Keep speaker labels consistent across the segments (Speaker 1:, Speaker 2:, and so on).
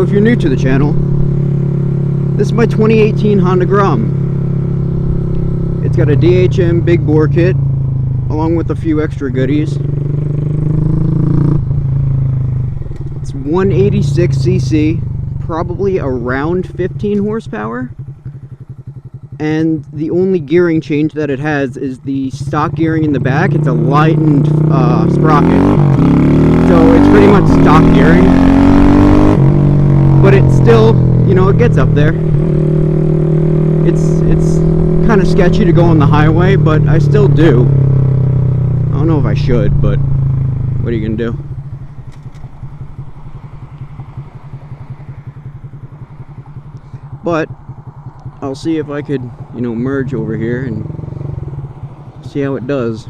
Speaker 1: if you're new to the channel, this is my 2018 Honda Grom. It's got a DHM big bore kit along with a few extra goodies. It's 186cc, probably around 15 horsepower. And the only gearing change that it has is the stock gearing in the back. It's a lightened sprocket. So it's pretty much stock gearing. But it's still, you know, it gets up there. It's kind of sketchy to go on the highway, but I still do. I don't know if I should, but what are you gonna do? But I'll see if I could, you know, merge over here and see how it does.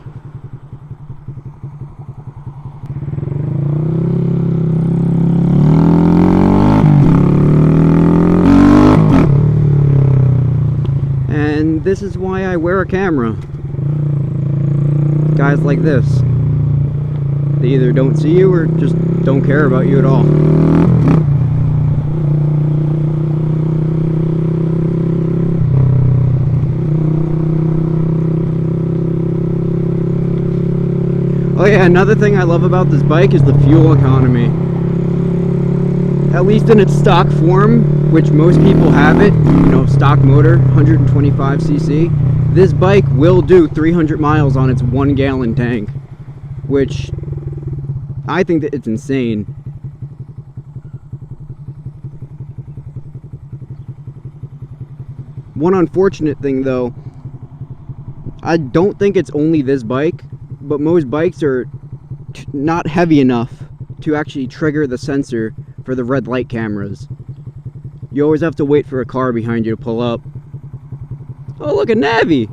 Speaker 1: And this is why I wear a camera. Guys like this. They either don't see you or just don't care about you at all. Oh yeah, another thing I love about this bike is the fuel economy. At least in its stock form, which most people have it, you know, stock motor, 125cc. This bike will do 300 miles on its 1 gallon tank, which I think that it's insane. One unfortunate thing though, I don't think it's only this bike, but most bikes are not heavy enough to actually trigger the sensor for the red light cameras. You always have to wait for a car behind you to pull up. Oh, look, a Navi!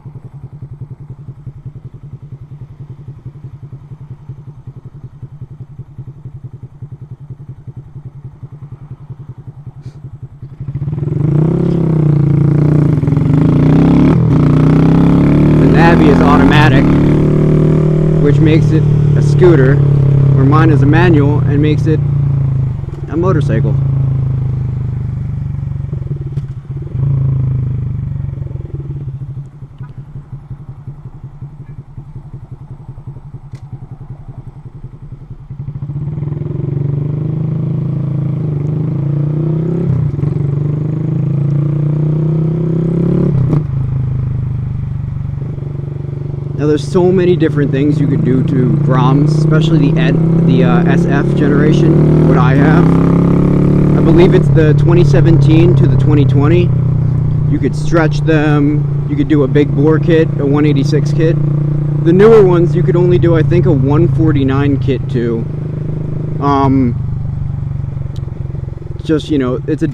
Speaker 1: The Navi is automatic, which makes it a scooter, where mine is a manual and makes it a motorcycle. Now there's so many different things you could do to Groms, especially the SF generation, what I have. I believe it's the 2017 to the 2020. You could stretch them, you could do a big bore kit, a 186 kit. The newer ones you could only do, I think, a 149 kit to. Just, you know, it's a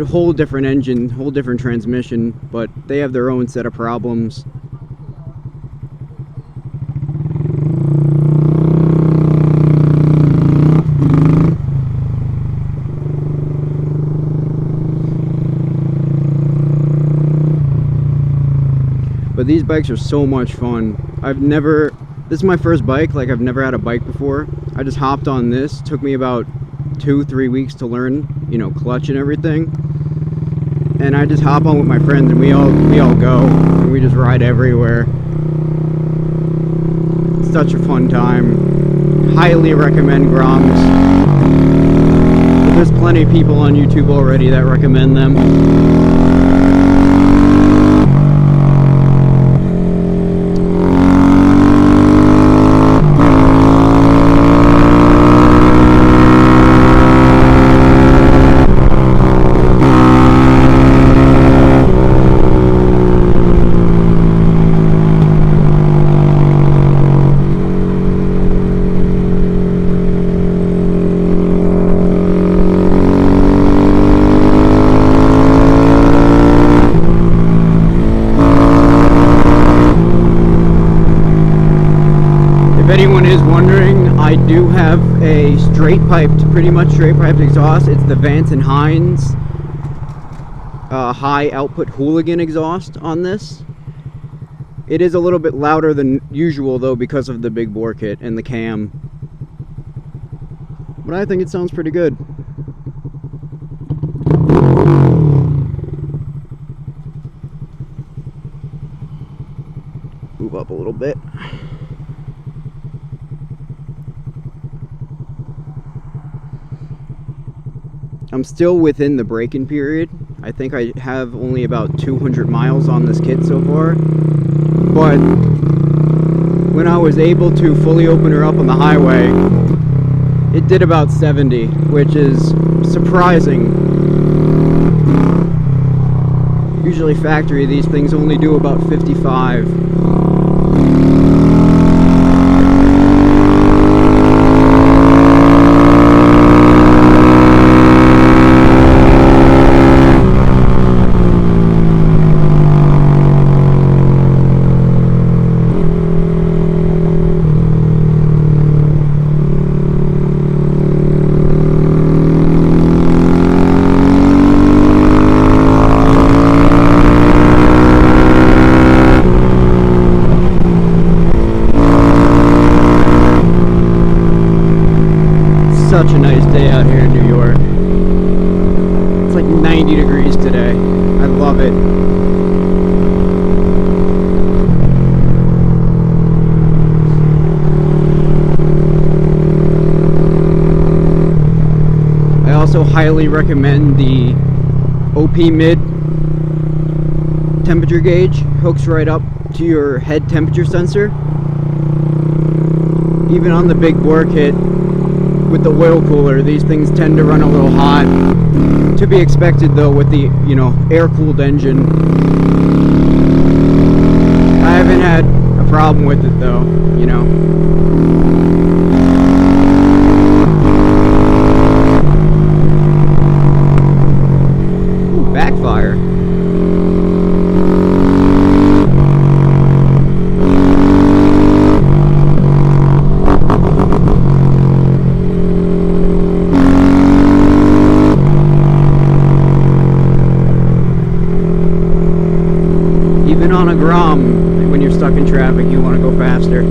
Speaker 1: whole different engine, whole different transmission, but they have their own set of problems. But these bikes are so much fun. This is my first bike, like I've never had a bike before. I just hopped on this, took me about 2-3 weeks to learn, you know, clutch and everything. And I just hop on with my friends and we all go, and we just ride everywhere. It's such a fun time. Highly recommend Groms. But there's plenty of people on YouTube already that recommend them. If anyone is wondering, I do have a pretty much straight piped exhaust. It's the Vance & Hines high output hooligan exhaust on this. It is a little bit louder than usual though because of the big bore kit and the cam. But I think it sounds pretty good. Move up a little bit. I'm still within the break-in period. I think I have only about 200 miles on this kit so far. But when I was able to fully open her up on the highway, it did about 70, which is surprising. Usually factory, these things only do about 55. Such a nice day out here in New York. It's like 90 degrees today. I love it. I also highly recommend the OP Mid temperature gauge. Hooks right up to your head temperature sensor. Even on the big bore kit, with the oil cooler, these things tend to run a little hot. To be expected though with the, air-cooled engine. I haven't had a problem with it though, Ooh, backfire. Even on a Grom, when you're stuck in traffic, you want to go faster.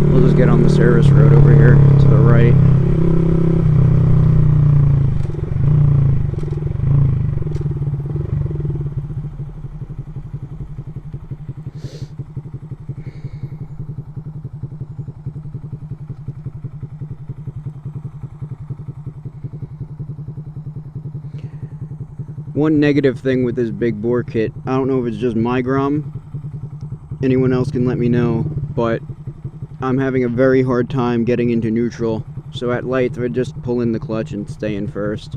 Speaker 1: We'll just get on the service road over here to the right. One negative thing with this big bore kit, I don't know if it's just my Grom, anyone else can let me know, but I'm having a very hard time getting into neutral. So at lights, I just pull in the clutch and stay in first.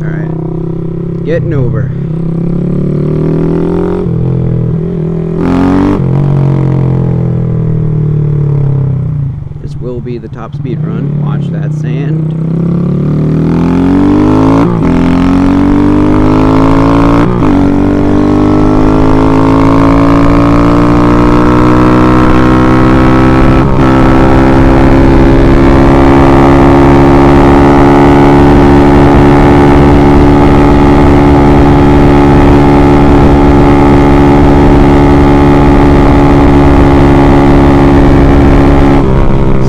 Speaker 1: Alright, getting over. Will be the top speed run. Watch that sand.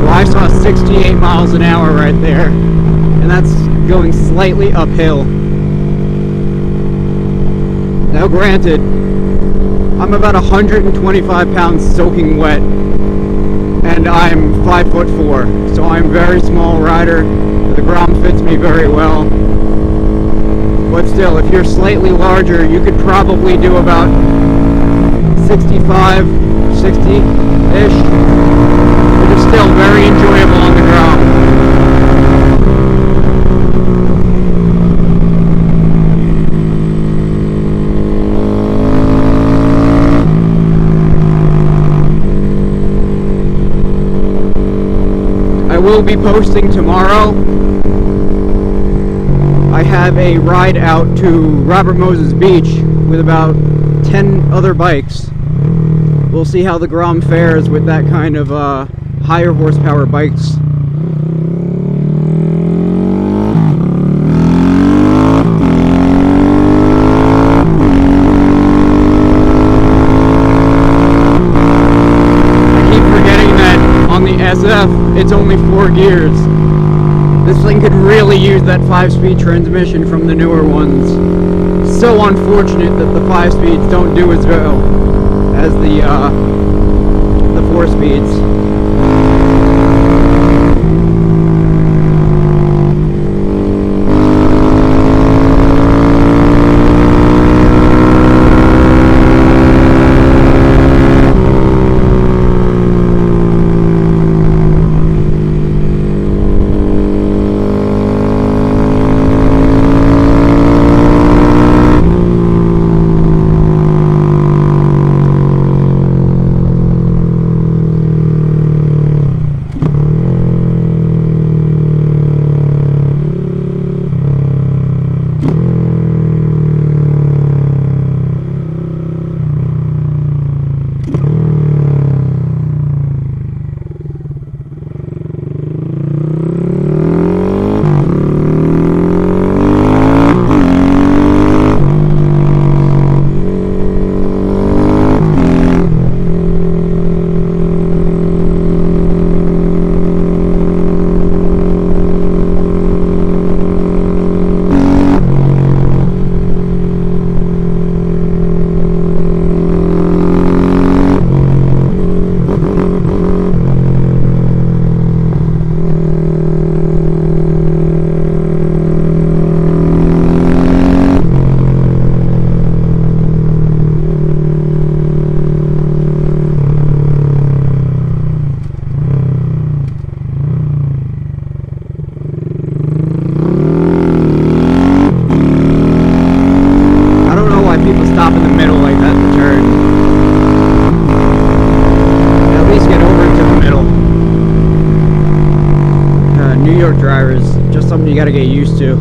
Speaker 1: I saw 68 miles an hour right there, and that's going slightly uphill. Now granted, I'm about 125 pounds soaking wet, and I'm 5'4", so I'm a very small rider. The Grom fits me very well. But still, if you're slightly larger, you could probably do about 65, 60-ish. It is still very enjoyable on the Grom. I will be posting tomorrow. I have a ride out to Robert Moses Beach with about 10 other bikes. We'll see how the Grom fares with that kind of higher horsepower bikes. SF, it's only 4 gears. This thing could really use that 5-speed transmission from the newer ones. So unfortunate that the 5 speeds don't do as well as the 4 speeds. You gotta get used to.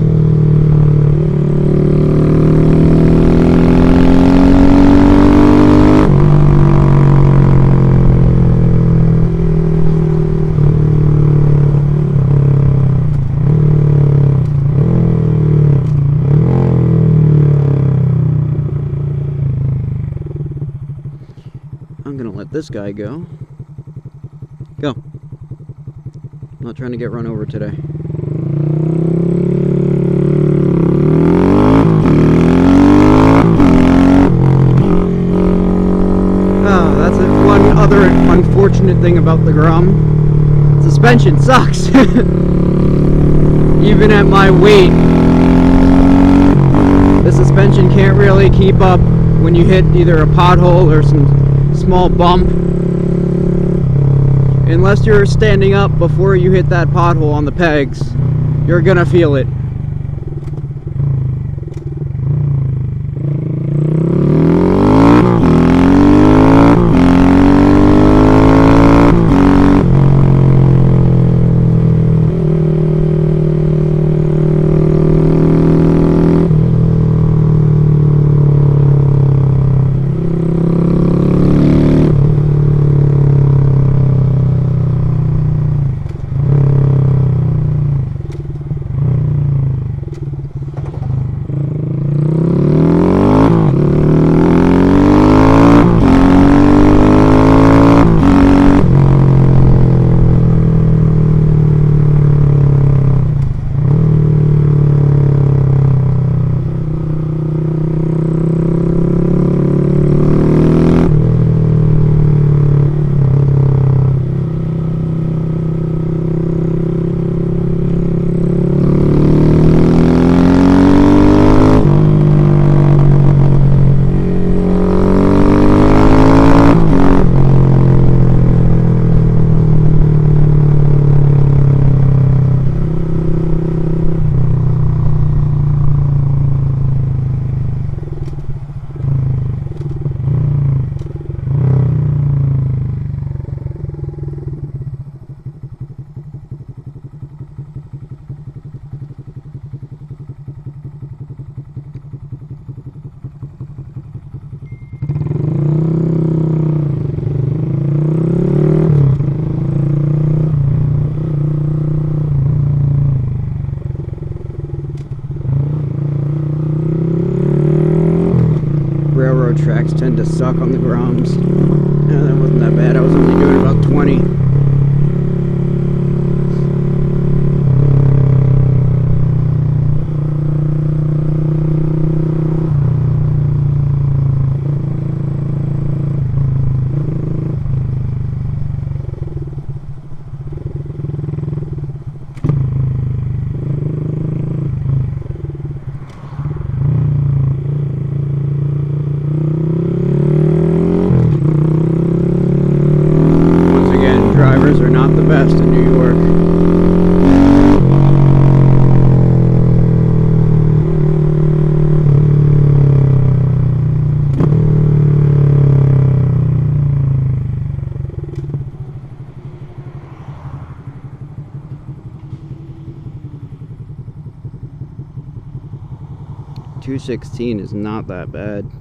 Speaker 1: I'm gonna let this guy go. Go. I'm not trying to get run over today. Other unfortunate thing about the Grom, suspension sucks. Even at my weight, the suspension can't really keep up when you hit either a pothole or some small bump. Unless you're standing up before you hit that pothole on the pegs, you're gonna feel it. tracks tend to suck on the Groms. Yeah, that wasn't that bad. I was only doing about 20. fast in New York. .216 is not that bad.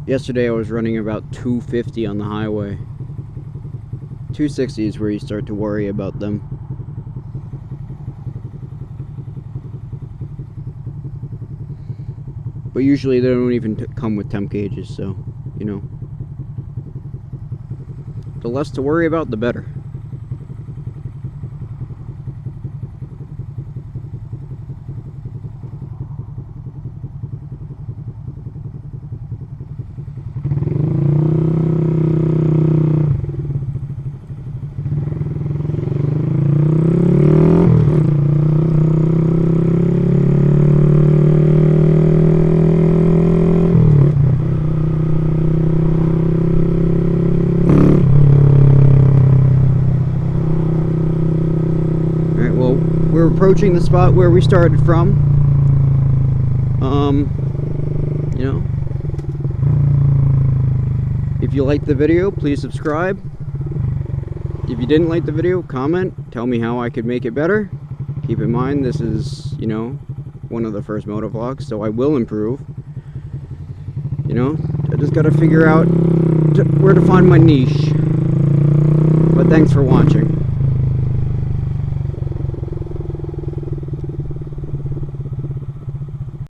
Speaker 1: Yesterday I was running about 250 on the highway. 260 is where you start to worry about them. But usually they don't even come with temp gauges, so, you know. The less to worry about, the better. We're approaching the spot where we started from. You know, if you liked the video, please subscribe. If you didn't like the video, comment. Tell me how I could make it better. Keep in mind, this is, you know, one of the first motovlogs, so I will improve. You know, I just gotta figure out where to find my niche. But thanks for watching.